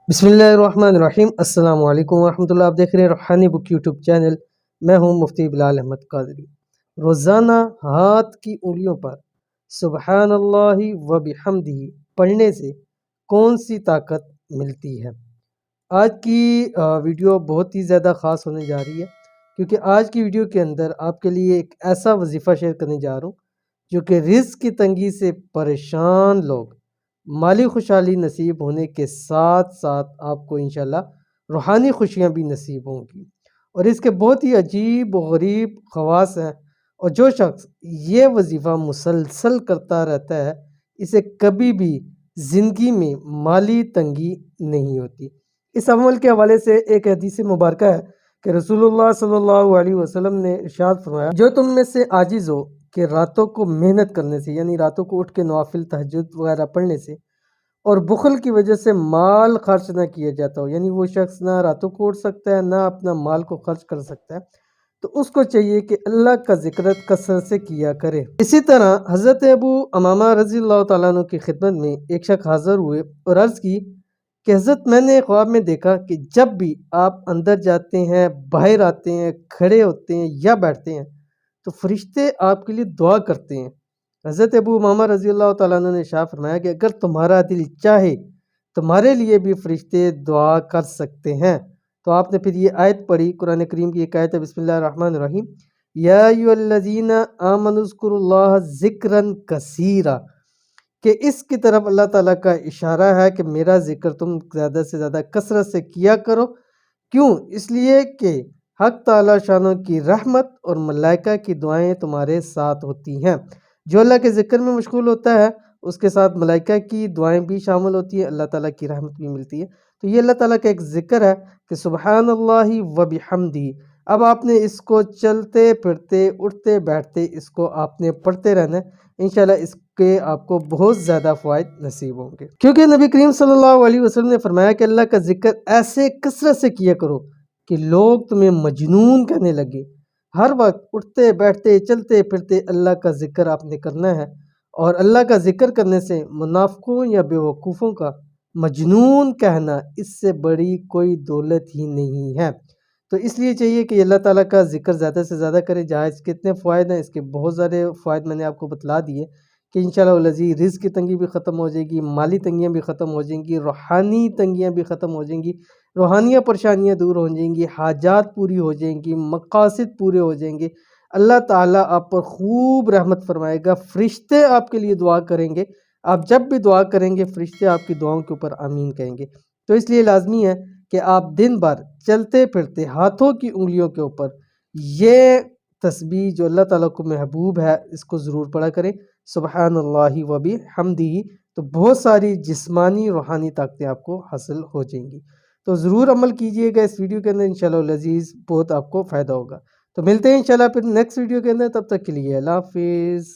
بسم اللہ الرحمن الرحیم۔ السلام علیکم ورحمۃ اللہ۔ آپ دیکھ رہے ہیں روحانی بک یوٹیوب چینل۔ میں ہوں مفتی بلال احمد قادری۔ روزانہ ہاتھ کی انگلیوں پر سبحان اللہ و بحمدہ پڑھنے سے کون سی طاقت ملتی ہے؟ آج کی ویڈیو بہت ہی زیادہ خاص ہونے جا رہی ہے، کیونکہ آج کی ویڈیو کے اندر آپ کے لیے ایک ایسا وظیفہ شیئر کرنے جا رہا ہوں جو کہ رزق کی تنگی سے پریشان لوگ مالی خوشحالی نصیب ہونے کے ساتھ ساتھ آپ کو انشاءاللہ روحانی خوشیاں بھی نصیب ہوں گی، اور اس کے بہت ہی عجیب و غریب خواص ہیں، اور جو شخص یہ وظیفہ مسلسل کرتا رہتا ہے اسے کبھی بھی زندگی میں مالی تنگی نہیں ہوتی۔ اس عمل کے حوالے سے ایک حدیث مبارکہ ہے کہ رسول اللہ صلی اللہ علیہ وسلم نے ارشاد فرمایا، جو تم میں سے عاجز ہو کہ راتوں کو محنت کرنے سے، یعنی راتوں کو اٹھ کے نوافل تہجد وغیرہ پڑھنے سے، اور بخل کی وجہ سے مال خرچ نہ کیا جاتا ہو، یعنی وہ شخص نہ راتوں کو اٹھ سکتا ہے نہ اپنا مال کو خرچ کر سکتا ہے، تو اس کو چاہیے کہ اللہ کا ذکر کثرت سے کیا کرے۔ اسی طرح حضرت ابو امامہ رضی اللہ تعالیٰ عنہ کی خدمت میں ایک شخص حاضر ہوئے اور عرض کی کہ حضرت میں نے خواب میں دیکھا کہ جب بھی آپ اندر جاتے ہیں، باہر آتے ہیں، کھڑے ہوتے ہیں یا بیٹھتے ہیں تو فرشتے آپ کے لیے دعا کرتے ہیں۔ حضرت ابو امامہ رضی اللہ تعالیٰ عنہ نے ارشاد فرمایا کہ اگر تمہارا دل چاہے تمہارے لیے بھی فرشتے دعا کر سکتے ہیں۔ تو آپ نے پھر یہ آیت پڑھی، قرآن کریم کی ایک آیت ہے، بسم اللہ الرحمن الرحیم، یا ایھا الذین آمنوا اذکروا اللہ ذکرا کثیرا، کہ اس کی طرف اللہ تعالیٰ کا اشارہ ہے کہ میرا ذکر تم زیادہ سے زیادہ کثرت سے کیا کرو۔ کیوں؟ اس لیے کہ حق تعالیٰ شانوں کی رحمت اور ملائکہ کی دعائیں تمہارے ساتھ ہوتی ہیں۔ جو اللہ کے ذکر میں مشغول ہوتا ہے اس کے ساتھ ملائکہ کی دعائیں بھی شامل ہوتی ہیں، اللہ تعالیٰ کی رحمت بھی ملتی ہے۔ تو یہ اللہ تعالیٰ کا ایک ذکر ہے کہ سبحان اللہ و بحمدہ۔ اب آپ نے اس کو چلتے پھرتے اٹھتے بیٹھتے اس کو آپ نے پڑھتے رہنا ہے، انشاءاللہ اس کے آپ کو بہت زیادہ فوائد نصیب ہوں گے، کیونکہ نبی کریم صلی اللہ علیہ وسلم نے فرمایا کہ اللہ کا ذکر ایسے کثرت سے کیا کرو کہ لوگ تمہیں مجنون کہنے لگے۔ ہر وقت اٹھتے بیٹھتے چلتے پھرتے اللہ کا ذکر آپ نے کرنا ہے، اور اللہ کا ذکر کرنے سے منافقوں یا بیوقوفوں کا مجنون کہنا اس سے بڑی کوئی دولت ہی نہیں ہے۔ تو اس لیے چاہیے کہ اللہ تعالیٰ کا ذکر زیادہ سے زیادہ کرے۔ جہاں اس کے اتنے فوائد ہیں، اس کے بہت سارے فوائد میں نے آپ کو بتلا دیے کہ انشاءاللہ العزیز رزق کی تنگی بھی ختم ہو جائے گی، مالی تنگیاں بھی ختم ہو جائیں گی، روحانی تنگیاں بھی ختم ہو جائیں گی، روحانیہ پریشانیاں دور ہو جائیں گی، حاجات پوری ہو جائیں گی، مقاصد پورے ہو جائیں گے، اللہ تعالیٰ آپ پر خوب رحمت فرمائے گا، فرشتے آپ کے لیے دعا کریں گے، آپ جب بھی دعا کریں گے فرشتے آپ کی دعاؤں کے اوپر آمین کہیں گے۔ تو اس لیے لازمی ہے کہ آپ دن بھر چلتے پھرتے ہاتھوں کی انگلیوں کے اوپر یہ تسبیح جو اللہ تعالیٰ کو محبوب ہے اس کو ضرور پڑھا کریں، سبحان اللہ و بحمدہ، تو بہت ساری جسمانی روحانی طاقتیں آپ کو حاصل ہو جائیں گی۔ تو ضرور عمل کیجئے گا اس ویڈیو کے اندر، انشاءاللہ العزیز بہت آپ کو فائدہ ہوگا۔ تو ملتے ہیں انشاءاللہ پھر نیکسٹ ویڈیو کے اندر، تب تک کے لیے اللہ حافظ۔